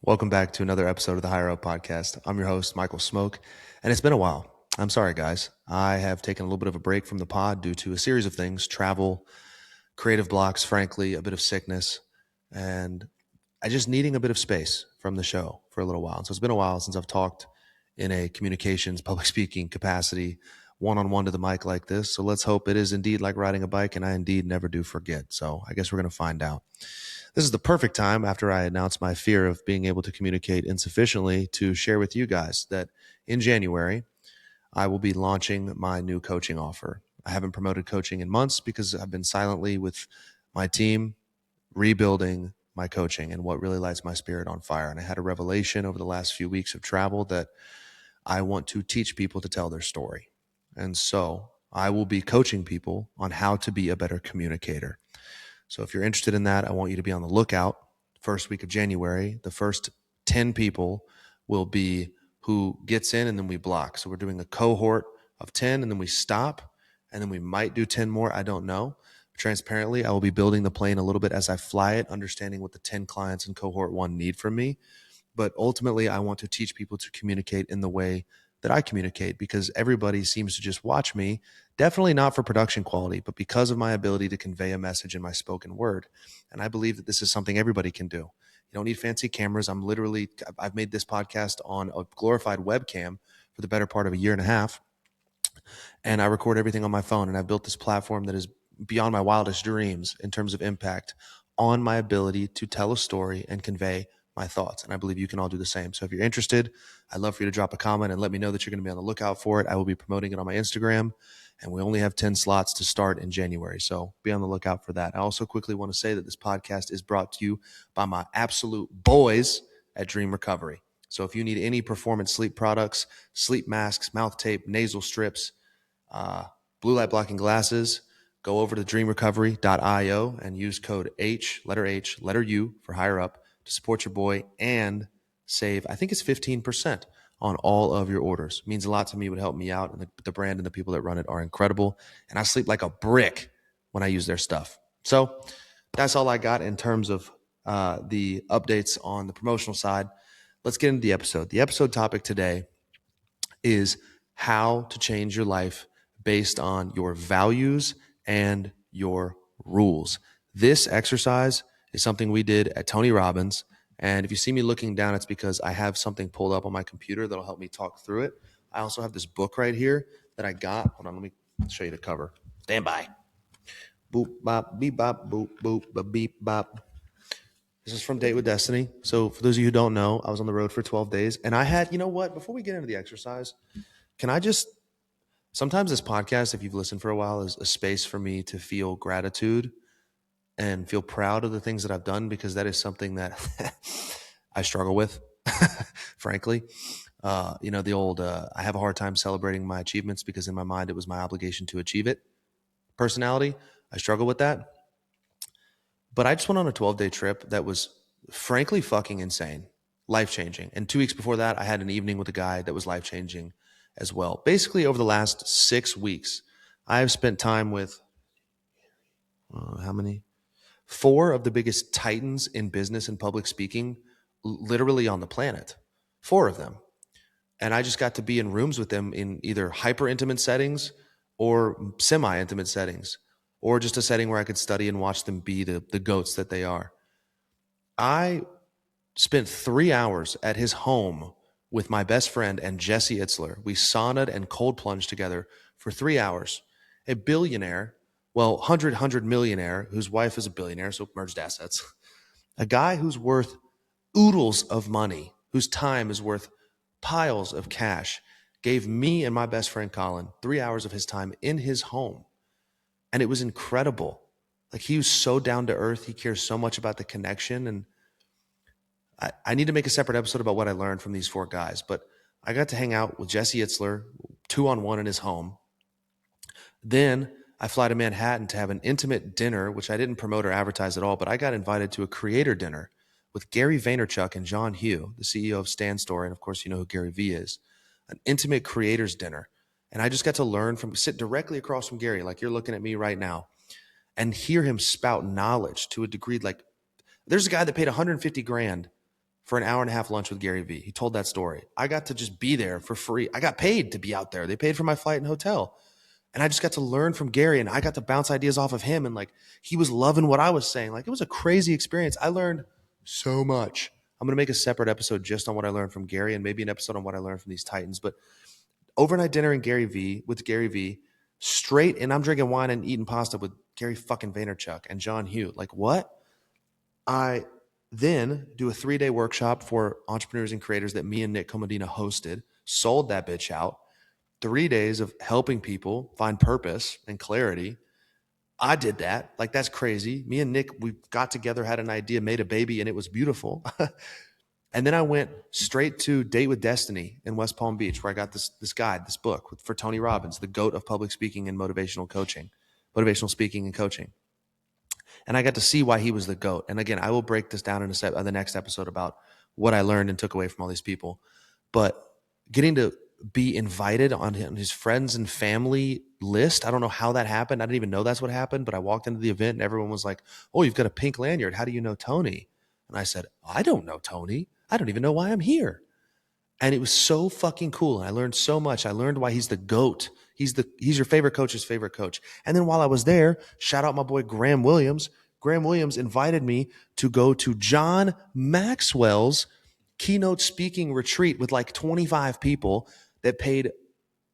Welcome back to another episode of the HigherUp podcast. I'm your host, Michael Smoke, and it's been a while. I'm sorry, guys. I have taken a little bit of a break from the pod due to a series of things: travel, creative blocks, frankly, a bit of sickness, and I just needing a bit of space from the show for a little while. So it's been a while since I've talked in a communications, public speaking capacity, one-on-one to the mic like this. So let's hope it is indeed like riding a bike, and I indeed never do forget. So I guess we're going to find out. This is the perfect time after I announced my fear of being able to communicate insufficiently to share with you guys that in January, I will be launching my new coaching offer. I haven't promoted coaching in months because I've been silently with my team rebuilding my coaching and what really lights my spirit on fire. And I had a revelation over the last few weeks of travel that I want to teach people to tell their story. And so I will be coaching people on how to be a better communicator. So if you're interested in that, I want you to be on the lookout. First week of January, the first 10 people will be who gets in and then we block. So we're doing a cohort of 10 and then we stop and then we might do 10 more. I don't know. Transparently, I will be building the plane a little bit as I fly it, understanding what the 10 clients in cohort 1 need from me. But ultimately, I want to teach people to communicate in the way that I communicate because everybody seems to just watch me, definitely not for production quality, but because of my ability to convey a message in my spoken word. And I believe that this is something everybody can do. You don't need fancy cameras. I've made this podcast on a glorified webcam for the better part of a year and a half. And I record everything on my phone. And I've built this platform that is beyond my wildest dreams in terms of impact on my ability to tell a story and convey my thoughts. And I believe you can all do the same. So if you're interested, I'd love for you to drop a comment and let me know that you're going to be on the lookout for it. I will be promoting it on my Instagram, and we only have 10 slots to start in January. So be on the lookout for that. I also quickly want to say that this podcast is brought to you by my absolute boys at Dream Recovery. So if you need any performance sleep products, sleep masks, mouth tape, nasal strips, blue light blocking glasses, go over to dreamrecovery.io and use code letter U for HigherUp to support your boy and save, I think it's 15% on all of your orders. It means a lot to me. It would help me out. And the brand and the people that run it are incredible. And I sleep like a brick when I use their stuff. So that's all I got in terms of the updates on the promotional side. Let's get into the episode. The episode topic today is how to change your life based on your values and your rules. This exercise is something we did at Tony Robbins. And if you see me looking down, it's because I have something pulled up on my computer that'll help me talk through it. I also have this book right here that I got. Hold on, let me show you the cover. Stand by. Boop, bop, beep, bop, boop, boop, beep, bop. This is from Date with Destiny. So for those of you who don't know, I was on the road for 12 days. And I had, you know what, before we get into the exercise, can I just, sometimes this podcast, if you've listened for a while, is a space for me to feel gratitude and feel proud of the things that I've done, because that is something that I struggle with, frankly. The old, I have a hard time celebrating my achievements because in my mind, it was my obligation to achieve it. Personality, I struggle with that. But I just went on a 12-day trip that was frankly fucking insane, life-changing. And 2 weeks before that, I had an evening with a guy that was life-changing as well. Basically, over the last 6 weeks, I have spent time with, how many? 4 of the biggest titans in business and public speaking, literally on the planet. 4 of them. And I just got to be in rooms with them in either hyper-intimate settings or semi-intimate settings, or just a setting where I could study and watch them be the goats that they are. I spent 3 hours at his home with my best friend and Jesse Itzler. We saunaed and cold plunged together for 3 hours. A billionaire, well, 100 millionaire, whose wife is a billionaire, so merged assets. A guy who's worth oodles of money, whose time is worth piles of cash, gave me and my best friend Colin 3 hours of his time in his home. And it was incredible. Like, he was so down to earth. He cares so much about the connection. And I need to make a separate episode about what I learned from these 4 guys. But I got to hang out with Jesse Itzler 2-on-1 in his home. Then I fly to Manhattan to have an intimate dinner, which I didn't promote or advertise at all, but I got invited to a creator dinner with Gary Vaynerchuk and John Hugh, the CEO of Stan Store. And of course, you know who Gary Vee is. An intimate creators dinner. And I just got to learn sit directly across from Gary, like you're looking at me right now, and hear him spout knowledge to a degree. Like, there's a guy that paid 150 grand for an hour and a half lunch with Gary Vee. He told that story. I got to just be there for free. I got paid to be out there. They paid for my flight and hotel. And I just got to learn from Gary, and I got to bounce ideas off of him. And like, he was loving what I was saying. Like, it was a crazy experience. I learned so much. I'm going to make a separate episode just on what I learned from Gary, and maybe an episode on what I learned from these Titans. But overnight dinner with Gary Vee, straight, and I'm drinking wine and eating pasta with Gary fucking Vaynerchuk and John Hugh. Like, what? I then do a 3-day workshop for entrepreneurs and creators that me and Nick Comodina hosted, sold that bitch out. 3 days of helping people find purpose and clarity. I did that. Like, that's crazy. Me and Nick, we got together, had an idea, made a baby, and it was beautiful. And then I went straight to Date with Destiny in West Palm Beach, where I got this guide, this book for Tony Robbins, the GOAT of public speaking and motivational speaking and coaching. And I got to see why he was the GOAT. And again, I will break this down in the next episode about what I learned and took away from all these people. But getting to be invited on his friends and family list, I don't know how that happened. I didn't even know that's what happened, but I walked into the event and everyone was like, "Oh, you've got a pink lanyard. How do you know Tony?" And I said, "I don't know Tony. I don't even know why I'm here." And it was so fucking cool. And I learned so much. I learned why he's the GOAT. He's your favorite coach's favorite coach. And then while I was there, shout out my boy Graham Williams. Graham Williams invited me to go to John Maxwell's keynote speaking retreat with like 25 people that paid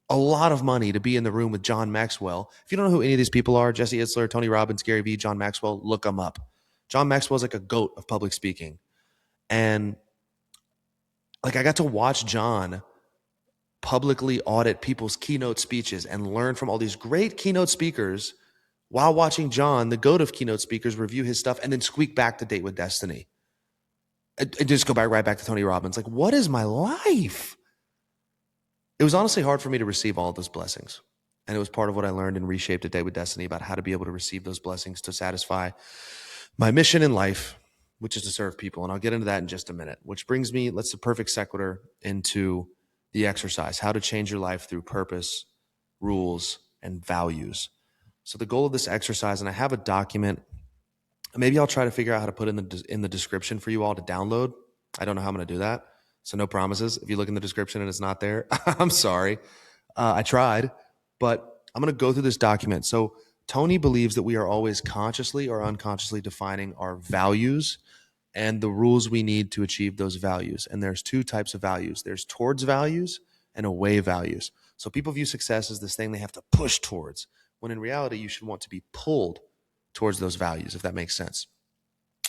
a lot of money to be in the room with John Maxwell. If you don't know who any of these people are, Jesse Itzler, Tony Robbins, Gary Vee, John Maxwell, look them up. John Maxwell is like a GOAT of public speaking. And like, I got to watch John publicly audit people's keynote speeches and learn from all these great keynote speakers while watching John, the GOAT of keynote speakers, review his stuff and then squeak back to Date with Destiny. And just go right back to Tony Robbins. Like, what is my life? It was honestly hard for me to receive all of those blessings. And it was part of what I learned and reshaped at Date with Destiny about how to be able to receive those blessings to satisfy my mission in life, which is to serve people. And I'll get into that in just a minute, which brings me, let's the perfect sequitur into the exercise, how to change your life through purpose, rules, and values. So the goal of this exercise, and I have a document, maybe I'll try to figure out how to put in the description for you all to download. I don't know how I'm going to do that. So no promises. If you look in the description and it's not there, I'm sorry. I tried, but I'm going to go through this document. So Tony believes that we are always consciously or unconsciously defining our values and the rules we need to achieve those values. And there's 2 types of values. There's towards values and away values. So people view success as this thing they have to push towards, when in reality, you should want to be pulled towards those values, if that makes sense.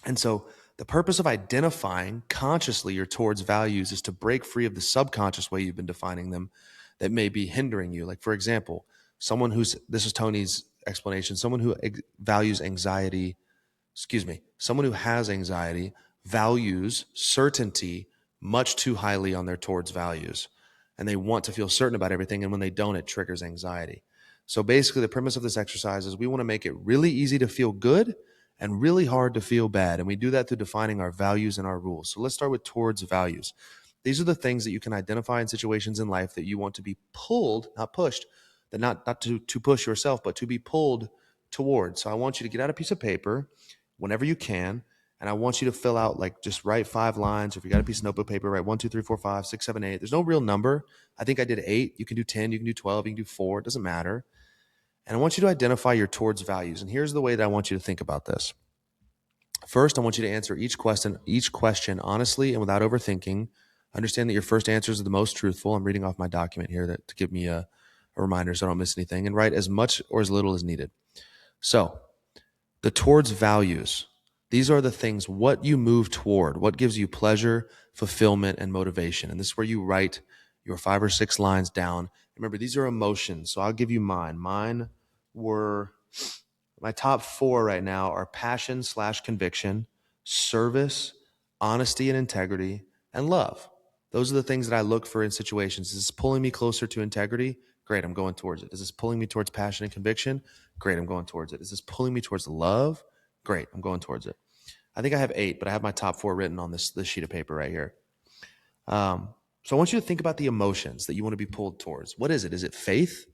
And so the purpose of identifying consciously your towards values is to break free of the subconscious way you've been defining them that may be hindering you. Like, for example, this is Tony's explanation, someone who someone who has anxiety values certainty much too highly on their towards values. And they want to feel certain about everything. And when they don't, it triggers anxiety. So basically the premise of this exercise is we want to make it really easy to feel good and really hard to feel bad. And we do that through defining our values and our rules. So let's start with towards values. These are the things that you can identify in situations in life that you want to be pulled, not pushed, that not to push yourself, but to be pulled towards. So I want you to get out a piece of paper whenever you can, and I want you to fill out, like, just write 5 lines. Or if you got a piece of notebook paper, write 1, 2, 3, 4, 5, 6, 7, 8. There's no real number. I think I did 8. You can do 10. You can do 12. You can do 4. It doesn't matter. And I want you to identify your towards values. And here's the way that I want you to think about this. First, I want you to answer each question honestly and without overthinking. Understand that your first answers are the most truthful. I'm reading off my document here to give me a reminder so I don't miss anything. And write as much or as little as needed. So the towards values, these are the things, what you move toward, what gives you pleasure, fulfillment, and motivation. And this is where you write your 5 or 6 lines down. Remember, these are emotions. So I'll give you mine. Mine were, my top 4 right now are passion / conviction, service, honesty and integrity, and love. Those are the things that I look for in situations. Is this pulling me closer to integrity? Great, I'm going towards it. Is this pulling me towards passion and conviction? Great, I'm going towards it. Is this pulling me towards love? Great, I'm going towards it. I think I have 8, but I have my top 4 written on this sheet of paper right here. So I want you to think about the emotions that you want to be pulled towards. What is it? Is it faith?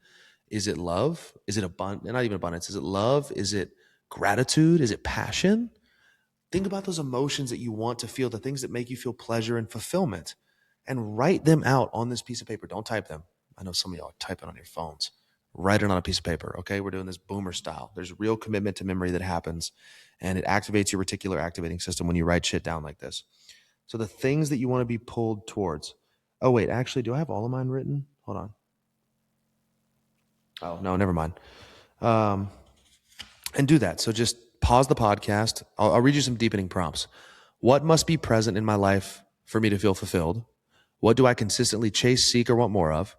Is it love? Is it not even abundance? Is it love? Is it gratitude? Is it passion? Think about those emotions that you want to feel, the things that make you feel pleasure and fulfillment, and write them out on this piece of paper. Don't type them. I know some of y'all type it on your phones. Write it on a piece of paper, okay? We're doing this boomer style. There's real commitment to memory that happens, and it activates your reticular activating system when you write shit down like this. So the things that you want to be pulled towards. Oh, wait, actually, do I have all of mine written? Hold on. Oh, no, never mind. And do that. So just pause the podcast. I'll read you some deepening prompts. What must be present in my life for me to feel fulfilled? What do I consistently chase, seek, or want more of?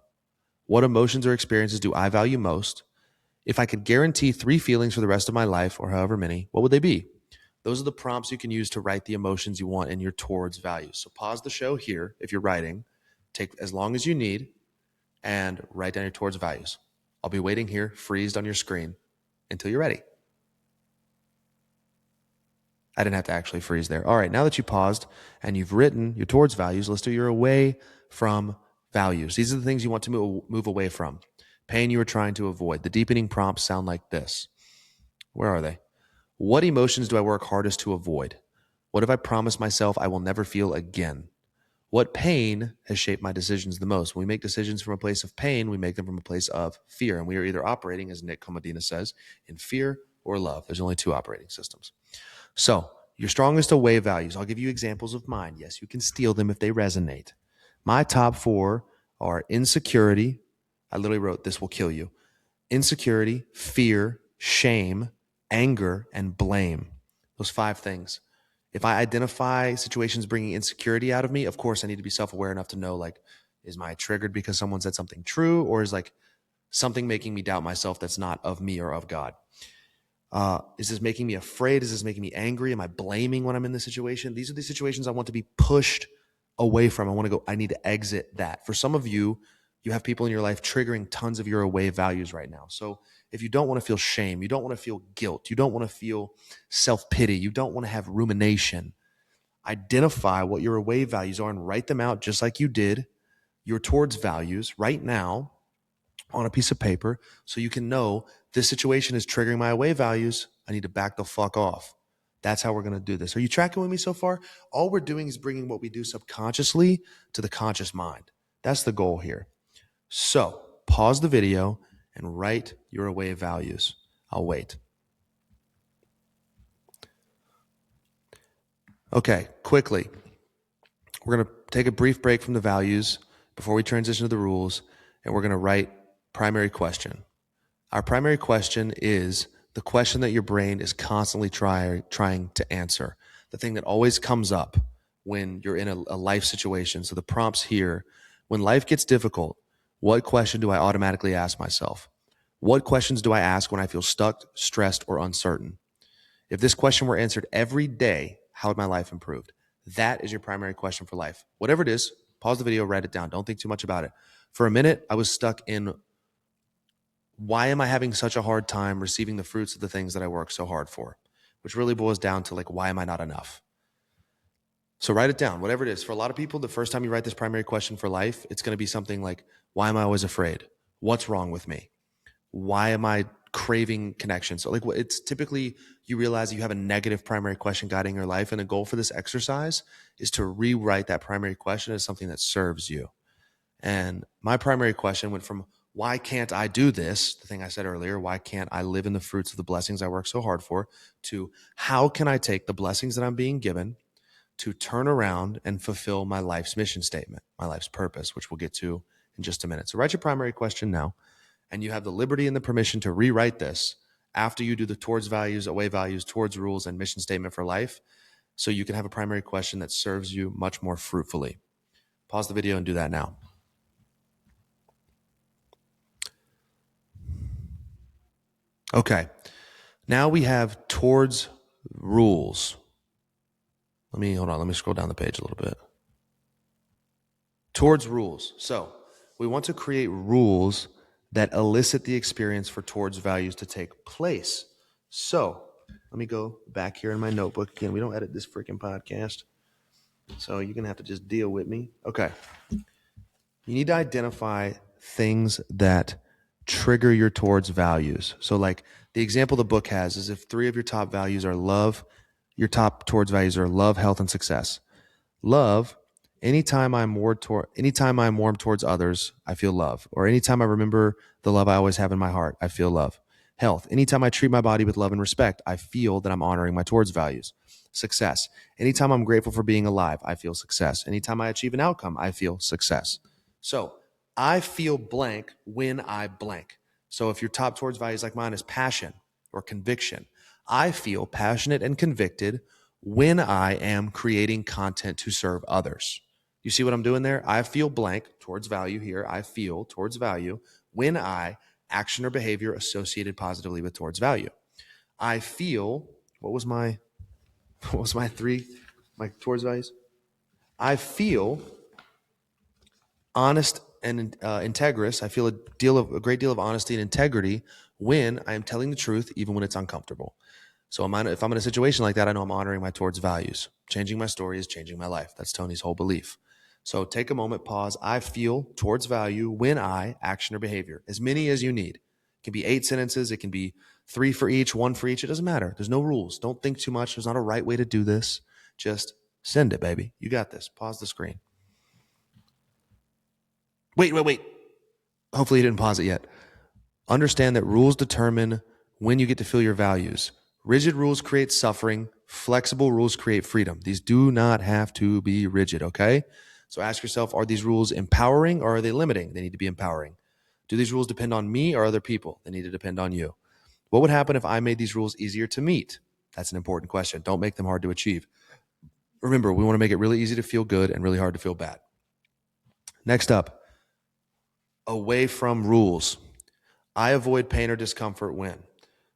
What emotions or experiences do I value most? If I could guarantee 3 feelings for the rest of my life, or however many, what would they be? Those are the prompts you can use to write the emotions you want in your towards values. So pause the show here if you're writing. Take as long as you need and write down your towards values. I'll be waiting here, freezed on your screen, until you're ready. I didn't have to actually freeze there. All right, now that you paused and you've written your towards values, let's do your away from values. These are the things you want to move away from. Pain you are trying to avoid. The deepening prompts sound like this. Where are they? What emotions do I work hardest to avoid? What have I promised myself I will never feel again? What pain has shaped my decisions the most? When we make decisions from a place of pain, we make them from a place of fear. And we are either operating, as Nick Comodina says, in fear or love. There's only 2 operating systems. So your strongest away values, I'll give you examples of mine. Yes, you can steal them if they resonate. My top 4 are insecurity. I literally wrote, this will kill you. Insecurity, fear, shame, anger, and blame. Those 5 things. If I identify situations bringing insecurity out of me, of course, I need to be self-aware enough to know, like, is my triggered because someone said something true, or is like something making me doubt myself that's not of me or of God? Is this making me afraid? Is this making me angry? Am I blaming when I'm in this situation? These are the situations I want to be pushed away from. I need to exit that. For some of you, you have people in your life triggering tons of your away values right now. So if you don't want to feel shame, you don't want to feel guilt, you don't want to feel self-pity, you don't want to have rumination, identify what your away values are and write them out just like you did your towards values right now on a piece of paper so you can know this situation is triggering my away values. I need to back the fuck off. That's how we're going to do this. Are you tracking with me so far? All we're doing is bringing what we do subconsciously to the conscious mind. That's the goal here. So pause the video and write your away values. I'll wait. Okay, quickly. We're going to take a brief break from the values before we transition to the rules, and we're going to write primary question. Our primary question is the question that your brain is constantly trying to answer, the thing that always comes up when you're in a life situation. So the prompts here, when life gets difficult, what question do I automatically ask myself? What questions do I ask when I feel stuck, stressed, or uncertain? If this question were answered every day, how would my life improve? That is your primary question for life. Whatever it is, pause the video, write it down. Don't think too much about it. For a minute, I was stuck in, why am I having such a hard time receiving the fruits of the things that I work so hard for? Which really boils down to, like, why am I not enough? So write it down, whatever it is. For a lot of people, the first time you write this primary question for life, it's going to be something like, why am I always afraid? What's wrong with me? Why am I craving connection? So, like, it's typically you realize you have a negative primary question guiding your life. And the goal for this exercise is to rewrite that primary question as something that serves you. And my primary question went from, why can't I do this? The thing I said earlier, why can't I live in the fruits of the blessings I work so hard for? To how can I take the blessings that I'm being given to turn around and fulfill my life's mission statement, my life's purpose, which we'll get to in just a minute. So write your primary question now, and you have the liberty and the permission to rewrite this after you do the towards values, away values, towards rules, and mission statement for life, so you can have a primary question that serves you much more fruitfully. Pause the video and do that now. Okay, now we have towards rules. Let me scroll down the page a little bit. Towards rules. So we want to create rules that elicit the experience for towards values to take place. So let me go back here in my notebook. Again, we don't edit this freaking podcast, so you're going to have to just deal with me. Okay. You need to identify things that trigger your towards values. So, like, the example the book has is if 3 of your top values are love, your top towards values are love, health, and success. Love, anytime I'm warm towards others, I feel love. Or anytime I remember the love I always have in my heart, I feel love. Health, anytime I treat my body with love and respect, I feel that I'm honoring my towards values. Success, anytime I'm grateful for being alive, I feel success. Anytime I achieve an outcome, I feel success. So I feel blank when I blank. So if your top towards values like mine is passion or conviction, I feel passionate and convicted when I am creating content to serve others. You see what I'm doing there? I feel blank towards value here. I feel towards value when I action or behavior associated positively with towards value. I feel, what was my towards values? I feel honest and integrous. I feel a great deal of honesty and integrity when I am telling the truth, even when it's uncomfortable. So if I'm in a situation like that, I know I'm honoring my towards values. Changing my story is changing my life. That's Tony's whole belief. So take a moment, pause. I feel towards value when I action or behavior. As many as you need. It can be 8 sentences. It can be 3 for each, 1 for each. It doesn't matter. There's no rules. Don't think too much. There's not a right way to do this. Just send it, baby. You got this. Pause the screen. Wait. Hopefully you didn't pause it yet. Understand that rules determine when you get to feel your values. Rigid rules create suffering. Flexible rules create freedom. These do not have to be rigid, okay? So ask yourself, are these rules empowering or are they limiting? They need to be empowering. Do these rules depend on me or other people? They need to depend on you. What would happen if I made these rules easier to meet? That's an important question. Don't make them hard to achieve. Remember, we want to make it really easy to feel good and really hard to feel bad. Next up, away from rules. I avoid pain or discomfort when.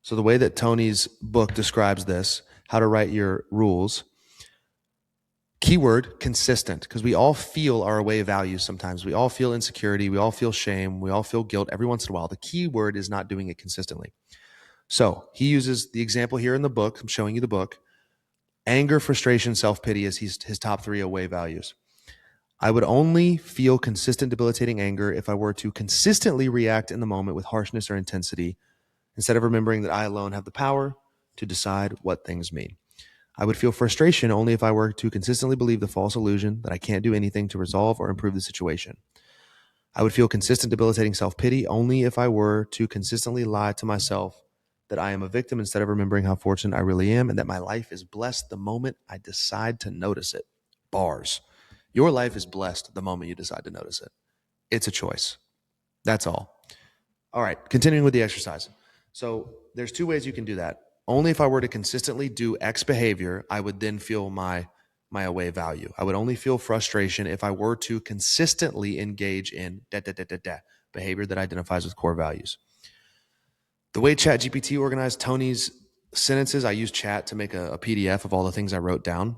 So the way that Tony's book describes this, how to write your rules, keyword consistent, because we all feel our away values sometimes. We all feel insecurity. We all feel shame. We all feel guilt every once in a while. The key word is not doing it consistently. So he uses the example here in the book. I'm showing you the book. Anger, frustration, self-pity is his top 3 away values. I would only feel consistent, debilitating anger if I were to consistently react in the moment with harshness or intensity, instead of remembering that I alone have the power to decide what things mean. I would feel frustration only if I were to consistently believe the false illusion that I can't do anything to resolve or improve the situation. I would feel consistent, debilitating self-pity only if I were to consistently lie to myself that I am a victim instead of remembering how fortunate I really am and that my life is blessed the moment I decide to notice it. Bars. Your life is blessed the moment you decide to notice it. It's a choice. That's all. All right, continuing with the exercise. So there's 2 ways you can do that. Only if I were to consistently do X behavior, I would then feel my away value. I would only feel frustration if I were to consistently engage in behavior that identifies with core values. The way ChatGPT organized Tony's sentences, I used Chat to make a PDF of all the things I wrote down.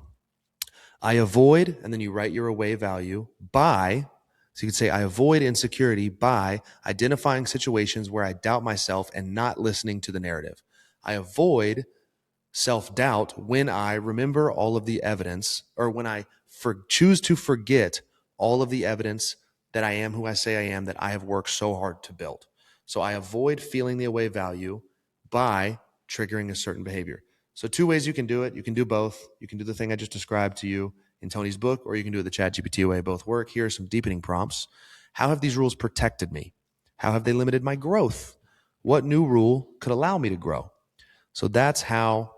I avoid, and then you write your away value by, so you could say, I avoid insecurity by identifying situations where I doubt myself and not listening to the narrative. I avoid self-doubt when I remember all of the evidence, or when I choose to forget all of the evidence that I am who I say I am, that I have worked so hard to build. So I avoid feeling the away value by triggering a certain behavior. So 2 ways you can do it. You can do both. You can do the thing I just described to you in Tony's book, or you can do it the ChatGPT way. Both work. Here are some deepening prompts. How have these rules protected me? How have they limited my growth? What new rule could allow me to grow? So that's how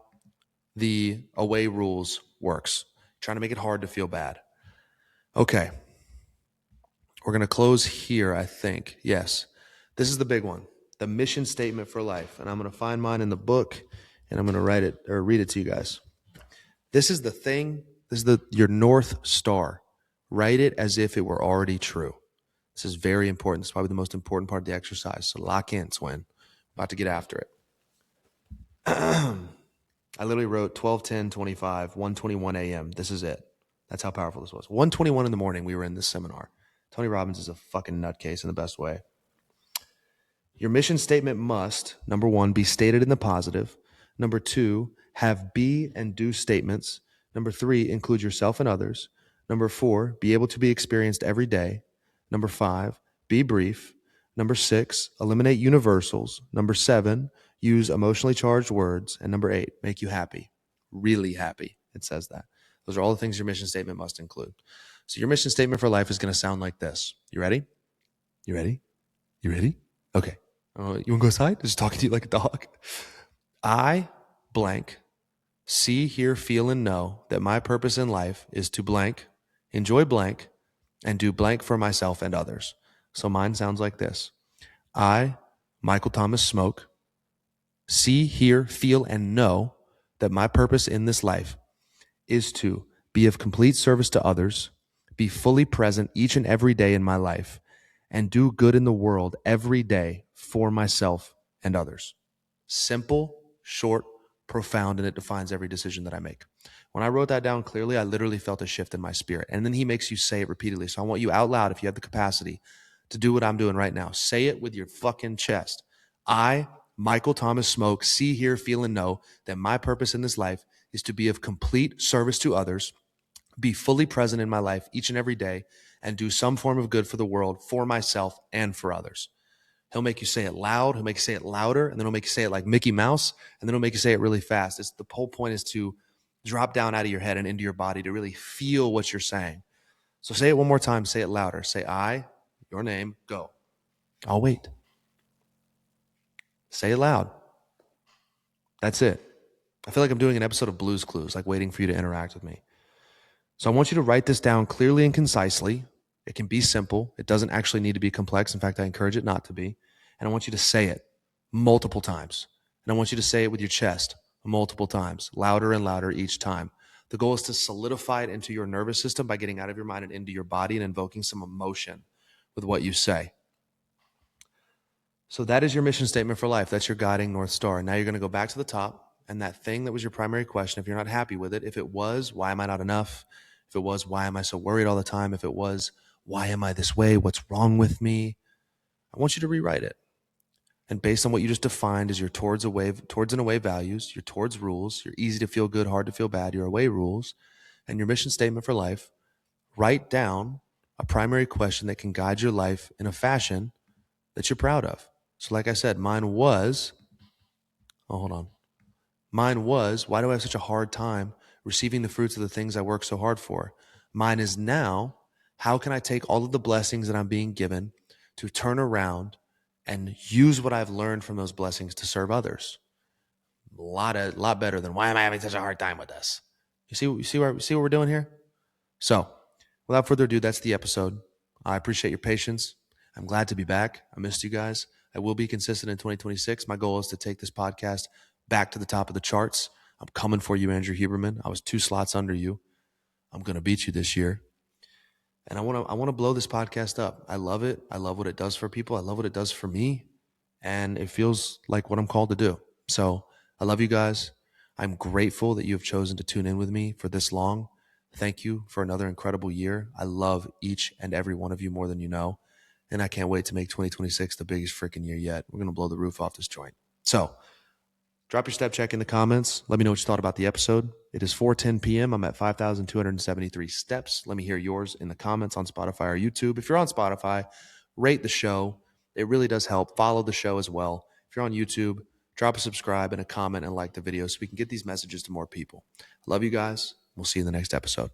the away rules works. Trying to make it hard to feel bad. Okay. We're going to close here, I think. Yes. This is the big one. The mission statement for life. And I'm going to find mine in the book and I'm going to write it or read it to you guys. This is the thing. This is your North Star. Write it as if it were already true. This is very important. This is probably the most important part of the exercise. So lock in, Swin. About to get after it. I literally wrote 12/10/25, 1:21 a.m. This is it. That's how powerful this was. 1:21 in the morning, we were in this seminar. Tony Robbins is a fucking nutcase in the best way. Your mission statement must, number 1, be stated in the positive. Number 2, have be and do statements. Number 3, include yourself and others. Number 4, be able to be experienced every day. Number 5, be brief. Number 6, eliminate universals. Number 7, use emotionally charged words. And number 8, make you happy. really happy. It says that. Those are all the things your mission statement must include. So your mission statement for life is going to sound like this. You ready? You ready? You ready? Okay. You want to go outside? Just talking to you like a dog. I blank see, hear, feel, and know that my purpose in life is to blank, enjoy blank, and do blank for myself and others. So mine sounds like this. I, Michael Thomas Smoke, see, hear, feel, and know that my purpose in this life is to be of complete service to others, be fully present each and every day in my life, and do good in the world every day for myself and others. Simple, short, profound, and it defines every decision that I make. When I wrote that down clearly, I literally felt a shift in my spirit. And then he makes you say it repeatedly. So I want you out loud, if you have the capacity, to do what I'm doing right now. Say it with your fucking chest. I, Michael Thomas Smoke, see, hear, feel, and know that my purpose in this life is to be of complete service to others, be fully present in my life each and every day, and do some form of good for the world, for myself, and for others. He'll make you say it loud. He'll make you say it louder. And then he'll make you say it like Mickey Mouse. And then he'll make you say it really fast. The whole point is to drop down out of your head and into your body to really feel what you're saying. So say it one more time. Say it louder. Say I, your name, go. I'll wait. Say it loud. That's it. I feel like I'm doing an episode of Blue's Clues, like waiting for you to interact with me. So I want you to write this down clearly and concisely. It can be simple. It doesn't actually need to be complex. In fact, I encourage it not to be. And I want you to say it multiple times. And I want you to say it with your chest multiple times, louder and louder each time. The goal is to solidify it into your nervous system by getting out of your mind and into your body and invoking some emotion with what you say. So that is your mission statement for life. That's your guiding North Star. And now you're going to go back to the top. And that thing that was your primary question, if you're not happy with it, if it was, why am I not enough? If it was, why am I so worried all the time? If it was, why am I this way? What's wrong with me? I want you to rewrite it. And based on what you just defined as your towards and away values, your towards rules, your easy to feel good, hard to feel bad, your away rules, and your mission statement for life, write down a primary question that can guide your life in a fashion that you're proud of. So like I said, mine was, why do I have such a hard time receiving the fruits of the things I work so hard for? Mine is now, how can I take all of the blessings that I'm being given to turn around and use what I've learned from those blessings to serve others? A lot better than why am I having such a hard time with this? You see what we're doing here? So, without further ado, that's the episode. I appreciate your patience. I'm glad to be back. I missed you guys. I will be consistent in 2026. My goal is to take this podcast back to the top of the charts. I'm coming for you, Andrew Huberman. I was 2 slots under you. I'm going to beat you this year. And I want to blow this podcast up. I love it. I love what it does for people. I love what it does for me. And it feels like what I'm called to do. So I love you guys. I'm grateful that you have chosen to tune in with me for this long. Thank you for another incredible year. I love each and every one of you more than you know. And I can't wait to make 2026 the biggest freaking year yet. We're going to blow the roof off this joint. So drop your step check in the comments. Let me know what you thought about the episode. It is 4:10 p.m. I'm at 5,273 steps. Let me hear yours in the comments on Spotify or YouTube. If you're on Spotify, rate the show. It really does help. Follow the show as well. If you're on YouTube, drop a subscribe and a comment and like the video so we can get these messages to more people. I love you guys. We'll see you in the next episode.